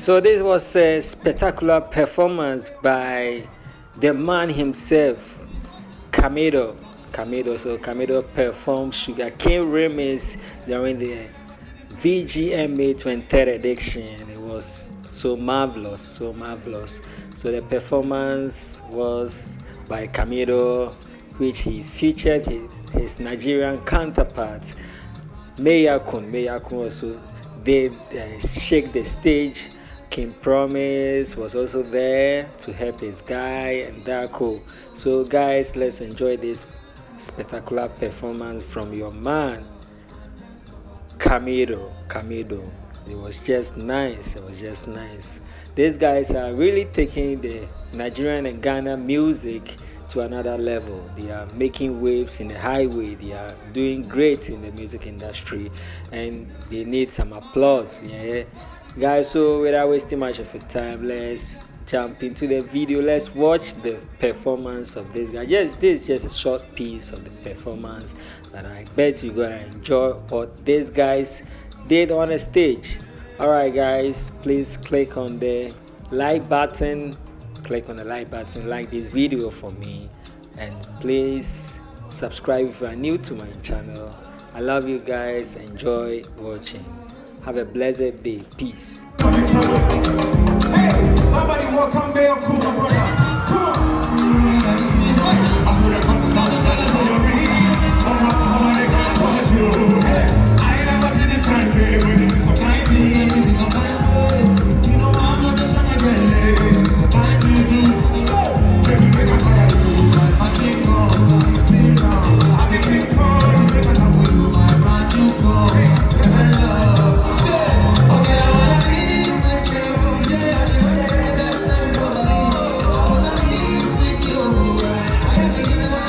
So this was a spectacular performance by the man himself, Camidoh. So Camidoh performed Sugarcane remix during the VGMA 23rd edition. It was so marvelous. So the performance was by Camidoh, which he featured his Nigerian counterpart, Mayorkun also did shake the stage. King Promise was also there to help his guy, and Darkoo. So guys, let's enjoy this spectacular performance from your man, Camidoh. It was just nice. These guys are really taking the Nigerian and Ghana music to another level. They are making waves in the highway. They are doing great in the music industry, and they need some applause. Yeah, guys. So without wasting much of your time, let's jump into the video. Let's watch the performance of this guy. Yes, this is just a short piece of the performance that I bet you're gonna enjoy what these guys did on the stage. Alright guys, please click on the like button, like this video for me, and please subscribe if you are new to my channel. I love you guys. Enjoy watching. Have a blessed day. Peace. Hey, somebody welcome Mayorkun, my brothers. Come on. I put $100,000 on your ring. I ain't never seen this kind, babe. When you do some kind thing, you know I'm not just trying to get laid. Find you do so. Baby, make a fire, you my machine gun. 16 rounds. I've been King Kong, because I'm with you, my brand new song. And I love. Okay, I wanna be with you. Yeah, I wanna live with you. I can't take it away.